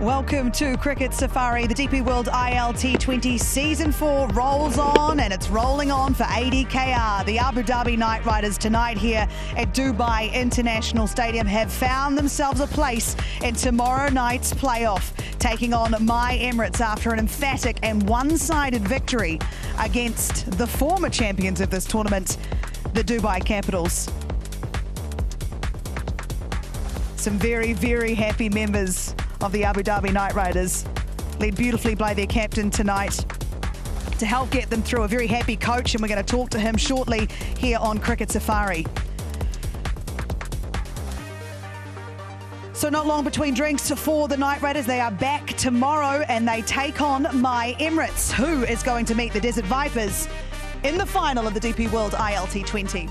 Welcome to Cricket Safari. The DP World ILT20 Season 4 rolls on, and it's rolling on for ADKR. The Abu Dhabi Knight Riders tonight here at Dubai International Stadium have found themselves a place in tomorrow night's playoff, taking on My Emirates after an emphatic and one-sided victory against the former champions of this tournament, the Dubai Capitals. Some very, very happy members of the Abu Dhabi Knight Riders, led beautifully by their captain tonight to help get them through. A very happy coach, and we're going to talk to him shortly here on Cricket Safari. So not long between drinks for the Knight Riders. They are back tomorrow and they take on My Emirates, who is going to meet the Desert Vipers in the final of the DP World ILT20.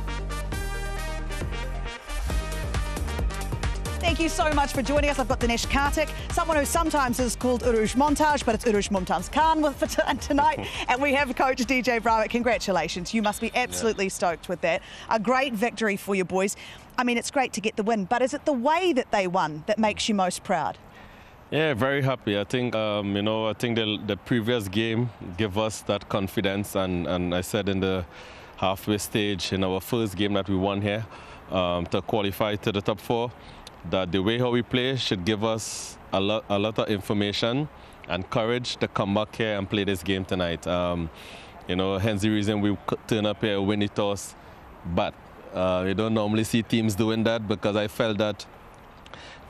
Thank you so much for joining us. I've got Dinesh Kartik, someone who sometimes is called Urush Montage, but it's Urush Mumtaz Khan for tonight. And we have Coach DJ Browett. Congratulations. You must be absolutely stoked with that. A great victory for your boys. I mean, it's great to get the win, but is it the way that they won that makes you most proud? Yeah, very happy. I think, I think the previous game gave us that confidence. And I said in the halfway stage in our first game that we won here to qualify to the top 4, that the way how we play should give us a lot of information and courage to come back here and play this game tonight. Hence the reason we turn up here, win the toss. But you don't normally see teams doing that, because I felt that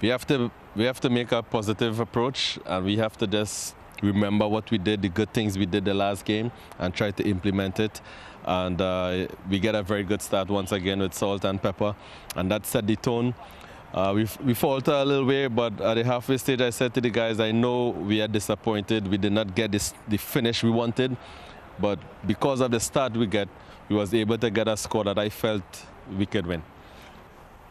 we have to make a positive approach, and we have to just remember what we did, the good things we did the last game, and try to implement it. And we get a very good start once again with salt and pepper, and that set the tone. We faltered a little way, but at the halfway stage I said to the guys, I know we are disappointed. We did not get the finish we wanted, but because of the start we was able to get a score that I felt we could win.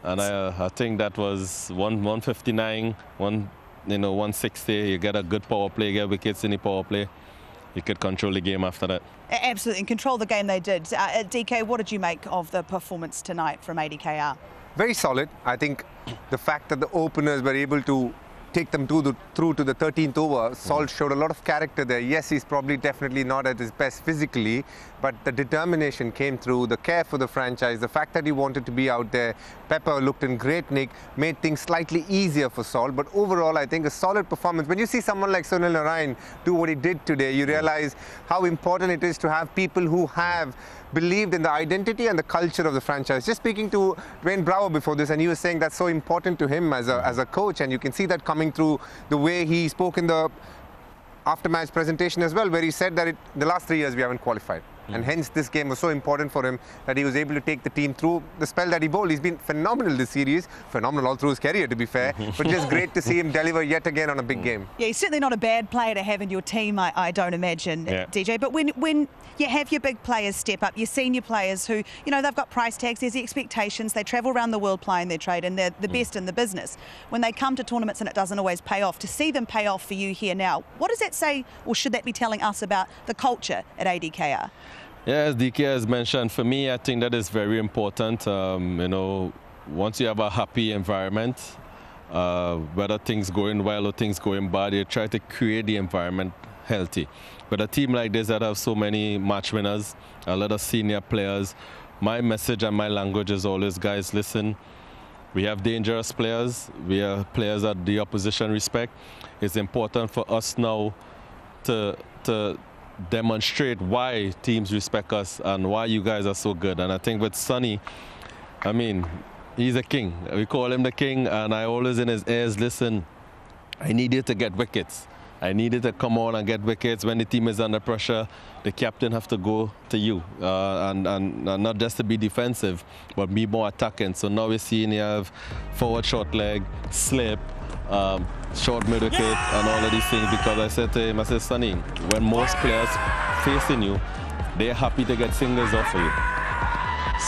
And I think that was 159, 160. You get a good power play, get wickets in the power play. You could control the game after that. Absolutely, and control the game they did. DK, what did you make of the performance tonight from ADKR? Very solid. I think the fact that the openers were able to take them through to the 13th over, Salt showed a lot of character there. Yes, he's probably definitely not at his best physically, but the determination came through, the care for the franchise, the fact that he wanted to be out there. Pepper looked in great nick, made things slightly easier for Salt, but overall I think a solid performance. When you see someone like Sunil Narayan do what he did today, you realize how important it is to have people who have believed in the identity and the culture of the franchise. Just speaking to Dwayne Bravo before this, and he was saying that's so important to him as a coach, and you can see that coming through the way he spoke in the after-match presentation as well, where he said that the last 3 years we haven't qualified. And hence this game was so important for him, that he was able to take the team through the spell that he bowled. He's been phenomenal this series, phenomenal all through his career to be fair, but just great to see him deliver yet again on a big game. Yeah, he's certainly not a bad player to have in your team, I don't imagine, DJ. But when you have your big players step up, your senior players who, they've got price tags, there's the expectations, they travel around the world playing their trade, and they're the best in the business. When they come to tournaments and it doesn't always pay off, to see them pay off for you here now, what does that say, or should that be telling us about the culture at ADKR? Yeah, as DK has mentioned, for me, I think that is very important. Once you have a happy environment, whether things going well or things going bad, you try to create the environment healthy. But a team like this that have so many match winners, a lot of senior players, my message and my language is always, guys, listen, we have dangerous players. We have players that the opposition respect. It's important for us now to demonstrate why teams respect us and why you guys are so good. And I think with Sonny, I mean, he's a king. We call him the king, and I always in his ears, listen, I need you to get wickets. I need you to come on and get wickets. When the team is under pressure, the captain have to go to you, and not just to be defensive, but be more attacking. So now we're seeing you have forward short leg, slip, short mid wicket, and all of these things, because I said to him, I said, Sonny, when most players facing you, they're happy to get singles off of you.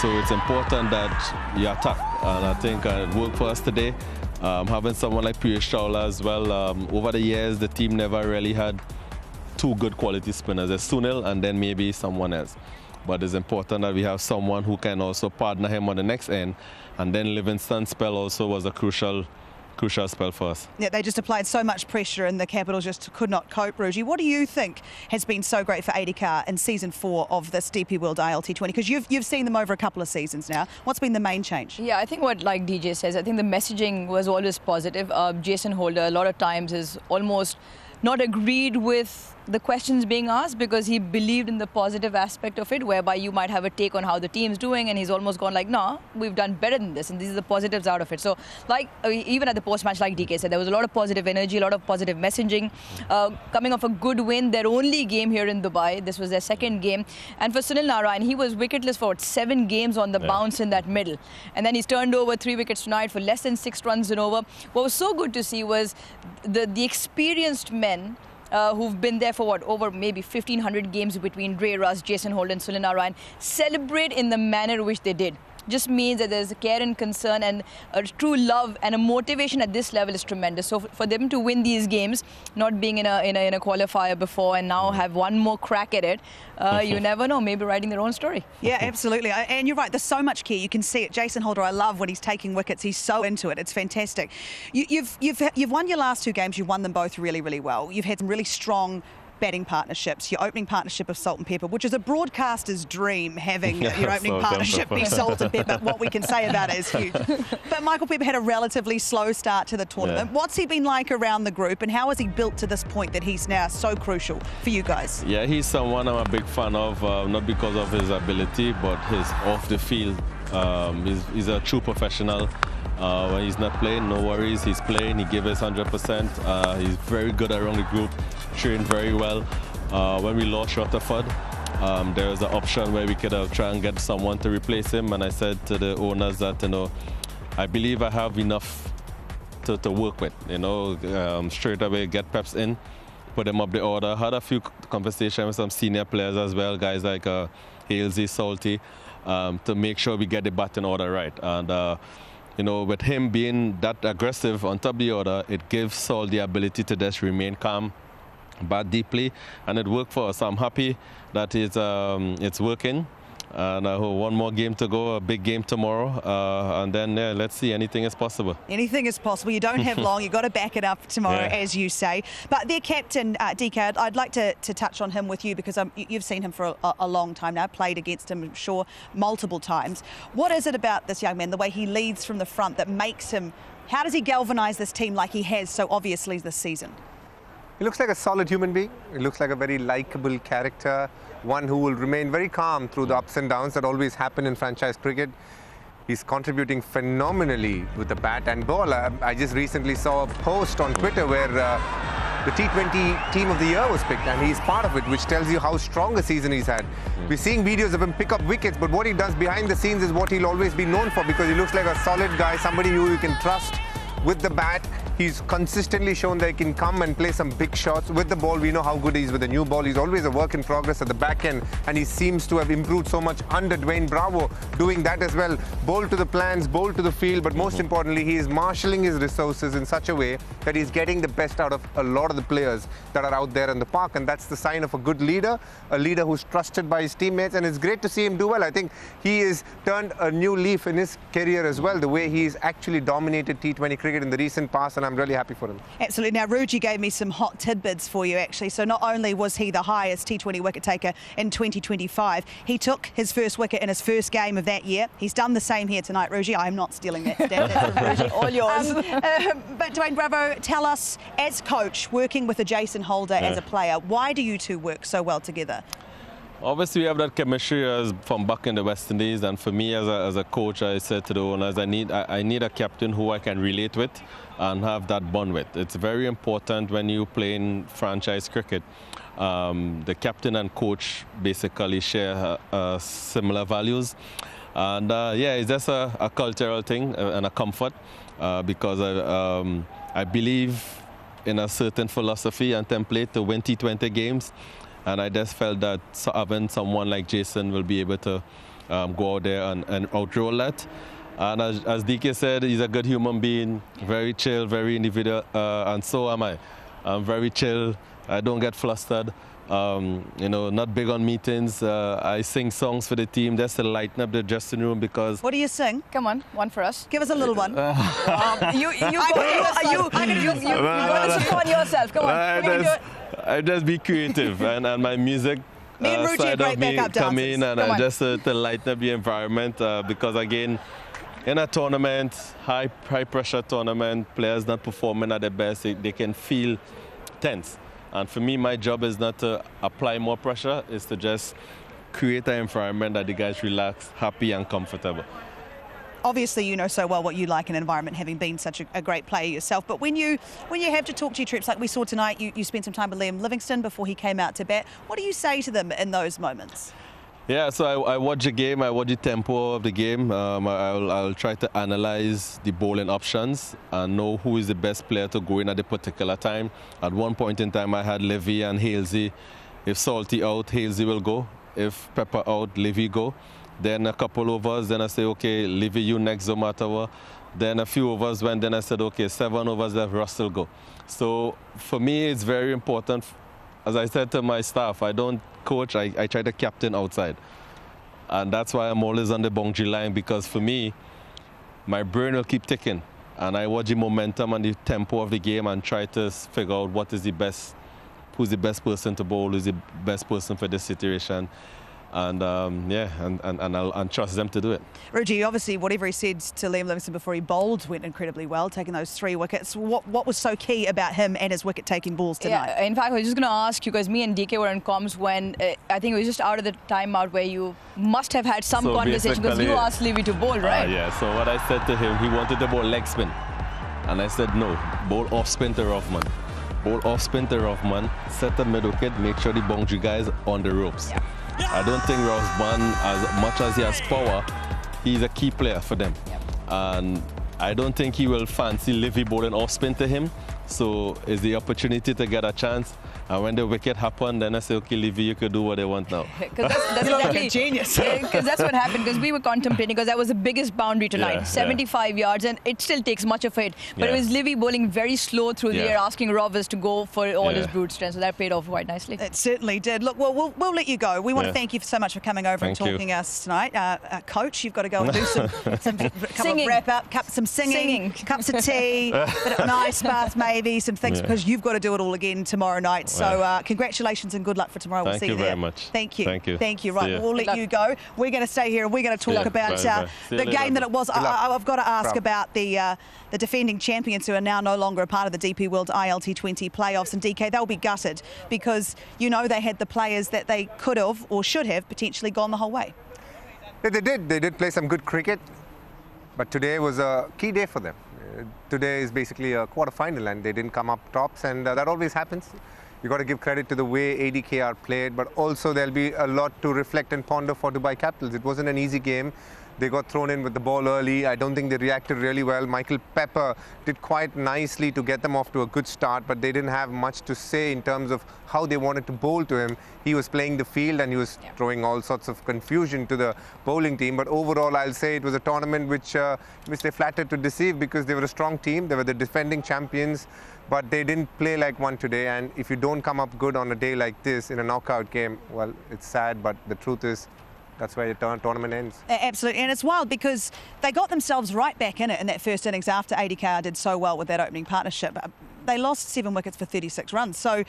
So it's important that you attack, and I think it worked for us today. Having someone like Piyush Chawla as well, over the years the team never really had 2 good quality spinners. There's Sunil and then maybe someone else. But it's important that we have someone who can also partner him on the next end. And then Livingston's spell also was a crucial crucial spell for us. Yeah, they just applied so much pressure and the Capitals just could not cope, Ruji. What do you think has been so great for ADKR in season 4 of this DP World ILT20? Because you've seen them over a couple of seasons now. What's been the main change? Yeah, I think what, like DJ says, I think the messaging was always positive. Jason Holder, a lot of times, has almost not agreed with the questions being asked because he believed in the positive aspect of it, whereby you might have a take on how the team's doing, and he's almost gone like, no, we've done better than this, and these are the positives out of it. So, like, even at the post-match, like DK said, there was a lot of positive energy, a lot of positive messaging. Coming off a good win, their only game here in Dubai, this was their second game, and for Sunil Narayan, he was wicketless for 7 games on the bounce in that middle, and then he's turned over 3 wickets tonight for less than 6 runs and over. What was so good to see was the experienced men who've been there for over maybe 1,500 games between Ray Russ, Jason Holt and Sunil Narayan, celebrate in the manner which they did. Just means that there's a care and concern and a true love and a motivation at this level is tremendous. So for them to win these games, not being in a qualifier before and now have one more crack at it, you never know, maybe writing their own story. Yeah, absolutely. And you're right, there's so much care. You can see it. Jason Holder, I love when he's taking wickets. He's so into it. It's fantastic. You've won your last 2 games. You've won them both really, really well. You've had some really strong batting partnerships. Your opening partnership of Salt and Pepper, which is a broadcaster's dream, having your opening partnership be Salt and Pepper. What we can say about it is huge. But Michael Pepper had a relatively slow start to the tournament. Yeah. What's he been like around the group, and how has he built to this point that he's now so crucial for you guys? Yeah, he's someone I'm a big fan of, not because of his ability, but his off the field. He's a true professional. When he's not playing, no worries. He's playing, he gives us 100%. He's very good around the group, trained very well. When we lost Rutherford, there was an option where we could try and get someone to replace him. And I said to the owners that, I believe I have enough to work with. Straight away get Peps in, put them up the order. Had a few conversations with some senior players as well, guys like Halsey, Salty, to make sure we get the batting order right. And with him being that aggressive on top of the order, it gives Saul the ability to just remain calm, bat deeply, and it worked for us. I'm happy that it's working. And one more game to go, a big game tomorrow, and then let's see, anything is possible. Anything is possible. You don't have long. You've got to back it up tomorrow, as you say. But their captain, DK, I'd like to touch on him with you because you've seen him for a long time now, played against him, I'm sure, multiple times. What is it about this young man, the way he leads from the front, that makes him, how does he galvanise this team like he has so obviously this season? He looks like a solid human being. He looks like a very likeable character, one who will remain very calm through the ups and downs that always happen in franchise cricket. He's contributing phenomenally with the bat and ball. I just recently saw a post on Twitter where the T20 Team of the Year was picked, and he's part of it, which tells you how strong a season he's had. We're seeing videos of him pick up wickets, but what he does behind the scenes is what he'll always be known for, because he looks like a solid guy, somebody who you can trust with the bat. He's consistently shown that he can come and play some big shots with the ball. We know how good he is with the new ball. He's always a work in progress at the back end, and he seems to have improved so much under Dwayne Bravo, doing that as well. Bowl to the plans, bowl to the field, but most importantly, he is marshalling his resources in such a way that he's getting the best out of a lot of the players that are out there in the park, and that's the sign of a good leader, a leader who's trusted by his teammates, and it's great to see him do well. I think he has turned a new leaf in his career as well, the way he's actually dominated T20 cricket in the recent past, and I'm really happy for him. Absolutely. Now, Ruji gave me some hot tidbits for you, actually. So not only was he the highest T20 wicket taker in 2025, he took his first wicket in his first game of that year. He's done the same here tonight, Ruji. I am not stealing that stat. That's from Ruji. All yours. But Dwayne Bravo, tell us, as coach, working with a Jason Holder as a player, why do you two work so well together? Obviously, we have that chemistry from back in the West Indies, and for me as a coach, I said to the owners, I need a captain who I can relate with and have that bond with. It's very important when you play in franchise cricket. The captain and coach basically share similar values, and it's just a cultural thing and a comfort, because I believe in a certain philosophy and template to win T20 games. And I just felt that having someone like Jason will be able to go out there and outroll that. And as DK said, he's a good human being, very chill, very individual, and so am I. I'm very chill. I don't get flustered. You know, not big on meetings. I sing songs for the team just to lighten up the dressing room because... What do you sing? Come on, one for us. Give us a little one. You got this upon yourself. Come on. I just be creative and my music side of me come in and just to lighten up the environment because again, in a tournament, high pressure tournament, players not performing at their best, they can feel tense. And for me, my job is not to apply more pressure, it's to just create an environment that the guys relax, happy and comfortable. Obviously, you know so well what you like in an environment, having been such a great player yourself. But when you have to talk to your troops, like we saw tonight, you spent some time with Liam Livingston before he came out to bat. What do you say to them in those moments? Yeah, so I watch the game, I watch the tempo of the game. I'll try to analyze the bowling options and know who is the best player to go in at a particular time. At one point in time, I had Livy and Halsey. If Salty out, Halsey will go. If Pepper out, Livy go. Then a couple overs, then I say, okay, Livy, you next, no matter what. Then a few overs went, then I said, okay, 7 overs left, Russell go. So for me, it's very important. As I said to my staff, I don't coach, I try to captain outside. And that's why I'm always on the boundary line because for me, my brain will keep ticking. And I watch the momentum and the tempo of the game and try to figure out what is the best, who's the best person to bowl, who's the best person for this situation. And I'll trust them to do it. Ruji, obviously, whatever he said to Liam Livingston before he bowled went incredibly well, taking those 3 wickets. What was so key about him and his wicket-taking balls tonight? Yeah, in fact, I was just going to ask you, because me and DK were in comms when I think it was just out of the timeout where you must have had some conversation because you asked Livy to bowl, right? Yeah, so what I said to him, he wanted to bowl leg spin. And I said, no, bowl off spin to Rothman. Bowl off spin to Rothman, set the mid wicket, make sure the boundary guys on the ropes. Yeah. I don't think Rothman, as much as he has power, he's a key player for them. Yep. And I don't think he will fancy Livy bowling off spin to him. So it's the opportunity to get a chance. And when the wicket happened, then I say, okay, Livy, you could do what they want now. Because that's exactly, genius. Because that's what happened. Because we were contemplating, because that was the biggest boundary tonight, 75 yards, and it still takes much of it. But it was Livy bowling very slow through the air, asking Rovers to go for all his brute strength. So that paid off quite nicely. It certainly did. Look, well, we'll let you go. We want to thank you so much for coming over and talking to us tonight. Coach, you've got to go and do some singing. Wrap up, some singing, cups of tea, bit of an ice bath maybe, some things, because you've got to do it all again tomorrow night. So congratulations and good luck for tomorrow. We'll see you there. Thank you very much. Thank you. Thank you. Thank you. Right, we'll let you go. We're going to stay here and we're going to talk about the game that it was. I've got to ask about the defending champions who are now no longer a part of the DP World ILT20 playoffs. And DK, they'll be gutted because, you know, they had the players that they could have or should have potentially gone the whole way. Yeah, they did. They did play some good cricket. But today was a key day for them. Today is basically a quarter-final and they didn't come up tops, and that always happens. You got to give credit to the way ADKR played, but also there'll be a lot to reflect and ponder for Dubai Capitals. It wasn't an easy game. They got thrown in with the ball early. I don't think they reacted really well. Michael Pepper did quite nicely to get them off to a good start, but they didn't have much to say in terms of how they wanted to bowl to him. He was playing the field and he was throwing all sorts of confusion to the bowling team. But overall, I'll say it was a tournament which they flattered to deceive because they were a strong team. They were the defending champions, but they didn't play like one today. And if you don't come up good on a day like this in a knockout game, well, it's sad, but the truth is, that's where the tournament ends. Absolutely, and it's wild because they got themselves right back in it in that first innings after ADKR did so well with that opening partnership. They lost 7 wickets for 36 runs, so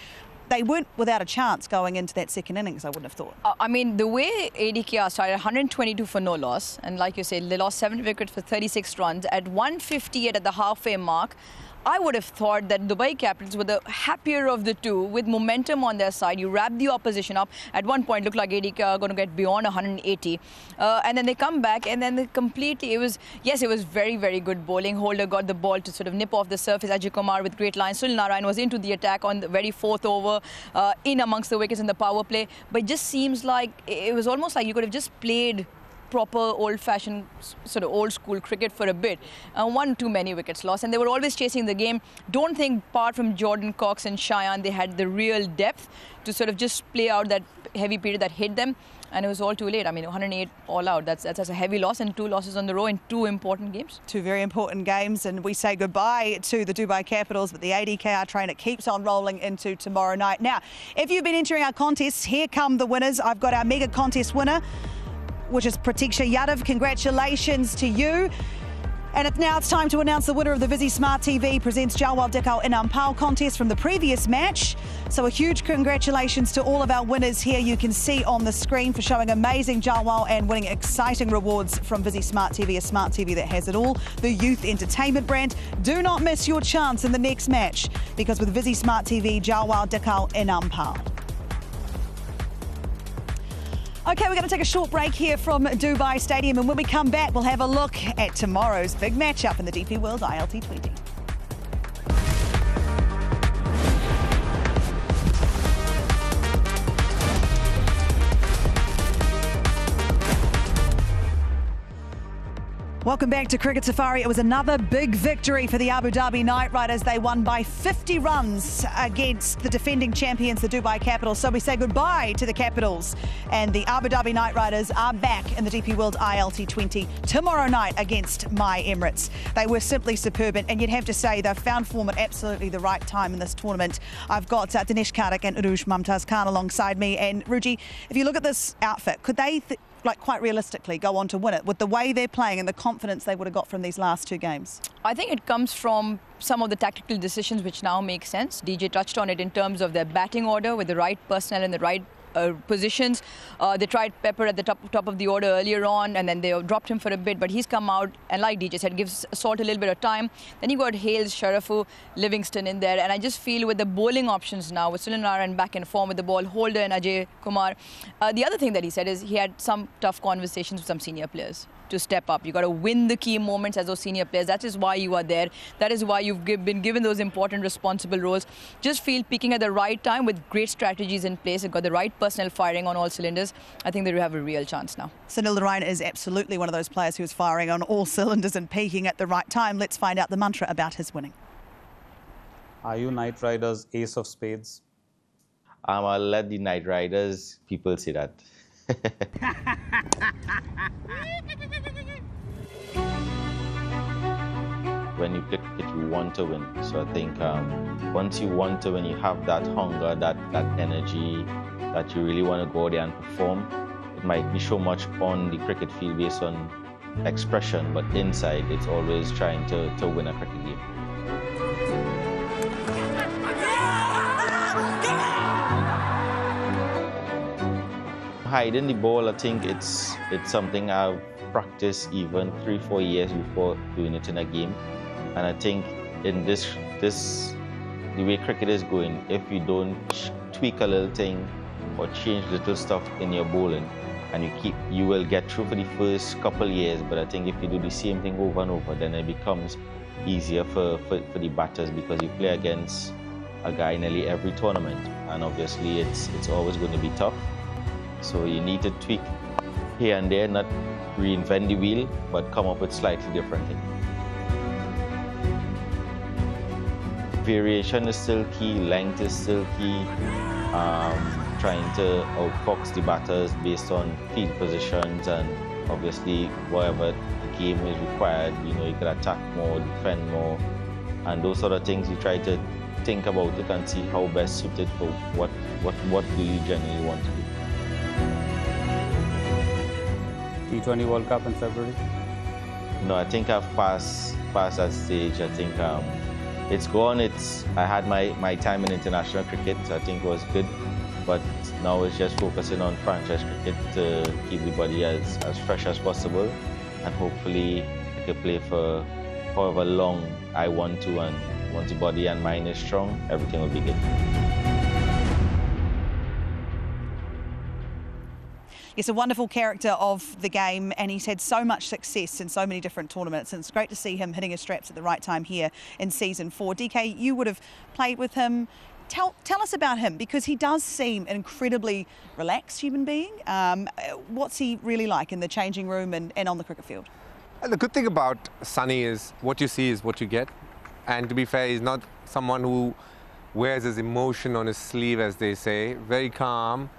they weren't without a chance going into that second innings, I wouldn't have thought. I mean, the way ADKR started, 122 for no loss, and like you said, they lost 7 wickets for 36 runs. At 158 at the halfway mark, I would have thought that Dubai Capitals were the happier of the two with momentum on their side. You wrap the opposition up. At one point, looked like ADKR are going to get beyond 180. And then they come back and then they completely, it was very, very good bowling. Holder got the ball to sort of nip off the surface. Ajay Kumar with great lines. Sunil Narayan was into the attack on the very 4th over, in amongst the wickets in the power play. But it just seems like it was almost like you could have just played proper old-fashioned sort of old-school cricket for a bit. 1 too many wickets lost, and they were always chasing the game. Don't think, apart from Jordan Cox and Cheyenne, they had the real depth to sort of just play out that heavy period that hit them. and it was all too late. I mean, 108 all out. That's a heavy loss, and 2 losses on the row in 2 important games. 2 very important games, and we say goodbye to the Dubai Capitals, but the ADKR train, it keeps on rolling into tomorrow night. Now, if you've been entering our contests, here come the winners. I've got our mega contest winner, which is Pratiksha Yadav. Congratulations to you. And it's time to announce the winner of the Visi Smart TV presents Jawal Dikau in Ampao contest from the previous match. So a huge congratulations to all of our winners here. You can see on the screen for showing amazing Jawal and winning exciting rewards from Visi Smart TV, a smart TV that has it all. The youth entertainment brand. Do not miss your chance in the next match, because with Visi Smart TV, Jawal Dikau in Ampao. Okay, we're going to take a short break here from Dubai Stadium, and when we come back, we'll have a look at tomorrow's big matchup in the DP World ILT20. Welcome back to Cricket Safari. It was another big victory for the Abu Dhabi Knight Riders. They won by 50 runs against the defending champions, the Dubai Capitals. So we say goodbye to the Capitals, and the Abu Dhabi Knight Riders are back in the DP World ILT20 tomorrow night against my Emirates. They were simply superb, and you'd have to say they've found form at absolutely the right time in this tournament. I've got Dinesh Karthik and Uruj Mumtaz Khan alongside me. And Ruji, if you look at this outfit, could they quite realistically go on to win it with the way they're playing and the confidence they would have got from these last 2 games? I think it comes from some of the tactical decisions which now make sense. DJ touched on it in terms of their batting order with the right personnel in the right positions. They tried Pepper at the top of the order earlier on, and then they dropped him for a bit, but he's come out, and like DJ said, gives Salt a little bit of time. Then you got Hales, Sharafu, Livingston in there, and I just feel with the bowling options now, with Sunil back in form with the ball, Holder and Ajay Kumar. The other thing that he said is he had some tough conversations with some senior players to step up. You got to win the key moments as those senior players. That is why you are there. That is why you've been given those important, responsible roles. Just feel peaking at the right time with great strategies in place. You've got the right personnel firing on all cylinders. I think they have a real chance now. Sunil Narine is absolutely one of those players who's firing on all cylinders and peaking at the right time. Let's find out the mantra about his winning. Are you Knight Riders ace of spades? I'll let the Knight Riders people say that. When you play cricket, you want to win. So I think once you want to win, you have that hunger, that energy, that you really want to go there and perform. It might be so much on the cricket field based on expression, but inside it's always trying to win a cricket game. Hiding the ball, I think it's something I've practiced even 3-4 years before doing it in a game. And I think in this the way cricket is going, if you don't tweak a little thing or change little stuff in your bowling, and you will get through for the first couple years. But I think if you do the same thing over and over, then it becomes easier for the batters, because you play against a guy nearly every tournament, and obviously it's always going to be tough. So you need to tweak here and there, not reinvent the wheel, but come up with slightly different things. Variation is still key, length is still key, trying to outfox the batters based on field positions, and obviously whatever the game is required, you can attack more, defend more, and those sort of things. You try to think about it and see how best suited for what do you generally want to do. T20 World Cup in February? No, I think I've passed that stage. I think it's gone. I had my time in international cricket, so I think it was good. But now it's just focusing on franchise cricket to keep the body as fresh as possible. And hopefully I can play for however long I want to. And once the body and mind is strong, everything will be good. He's a wonderful character of the game, and he's had so much success in so many different tournaments, and it's great to see him hitting his straps at the right time here in Season 4. DK, you would have played with him. Tell us about him, because he does seem an incredibly relaxed human being. What's he really like in the changing room and on the cricket field? The good thing about Sunny is what you see is what you get. And to be fair, he's not someone who wears his emotion on his sleeve, as they say. Very calm.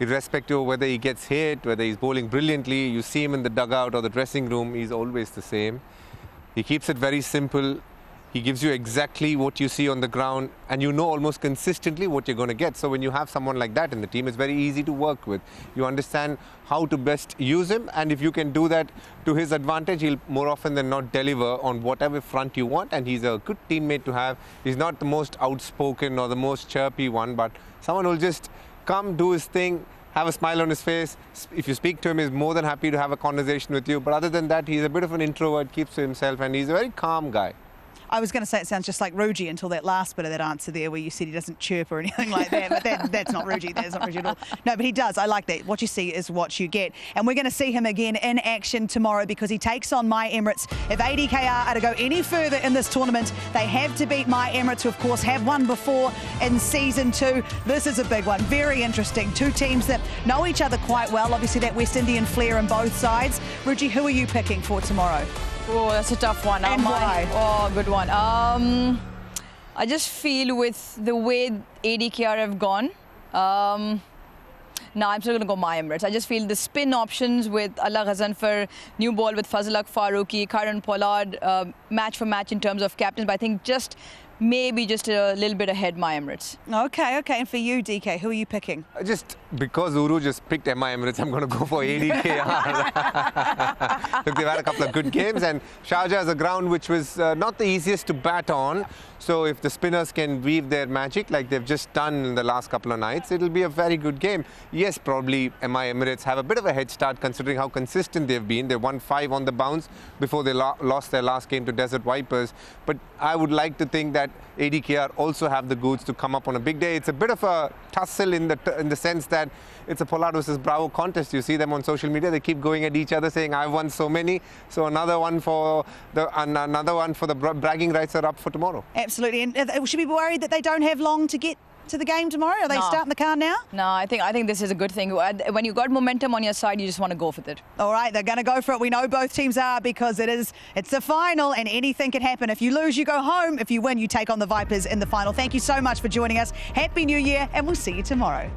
irrespective of whether he gets hit, whether he's bowling brilliantly, you see him in the dugout or the dressing room, he's always the same. He keeps it very simple. He gives you exactly what you see on the ground, and you know almost consistently what you're going to get. So when you have someone like that in the team, it's very easy to work with. You understand how to best use him, and if you can do that to his advantage, he'll more often than not deliver on whatever front you want, and he's a good teammate to have. He's not the most outspoken or the most chirpy one, but someone who'll just come, do his thing, have a smile on his face. If you speak to him, he's more than happy to have a conversation with you. But other than that, he's a bit of an introvert, keeps to himself, and he's a very calm guy. I was going to say it sounds just like Ruji until that last bit of that answer there where you said he doesn't chirp or anything like that, but that's not Ruji. That's not Ruji at all. No, but he does. I like that. What you see is what you get. And we're going to see him again in action tomorrow because he takes on My Emirates. If ADKR are to go any further in this tournament, they have to beat My Emirates, who of course have won before in Season 2. This is a big one. Very interesting. Two teams that know each other quite well. Obviously that West Indian flair on both sides. Ruji, who are you picking for tomorrow? Oh, that's a tough one. And why? Oh, good one. I just feel with the way ADKR have gone, I'm still going to go My Emirates. I just feel the spin options with Allah Ghazanfar, new ball with Fazlak Farooqi, Karan Pollard, match for match in terms of captains, but I think maybe just a little bit ahead My Emirates. Okay. And for you, DK, who are you picking? Just because Uru just picked MI Emirates, I'm going to go for ADKR. Look, they've had a couple of good games, and Sharjah is a ground which was not the easiest to bat on. So if the spinners can weave their magic like they've just done in the last couple of nights, it'll be a very good game. Yes, probably MI Emirates have a bit of a head start considering how consistent they've been. They won 5 on the bounce before they lost their last game to Desert Vipers. But I would like to think that ADKR also have the goods to come up on a big day. It's a bit of a tussle in the sense that it's a Pollard versus Bravo contest. You see them on social media; they keep going at each other, saying, "I've won so many." So another one for the bragging rights are up for tomorrow. Absolutely, and should we be worried that they don't have long to get to the game tomorrow? Are they starting the car now? No, I think this is a good thing. When you got momentum on your side, you just want to go for it. All right, they're going to go for it. We know both teams are because it's the final and anything can happen. If you lose, you go home. If you win, you take on the Vipers in the final. Thank you so much for joining us. Happy New Year, and we'll see you tomorrow.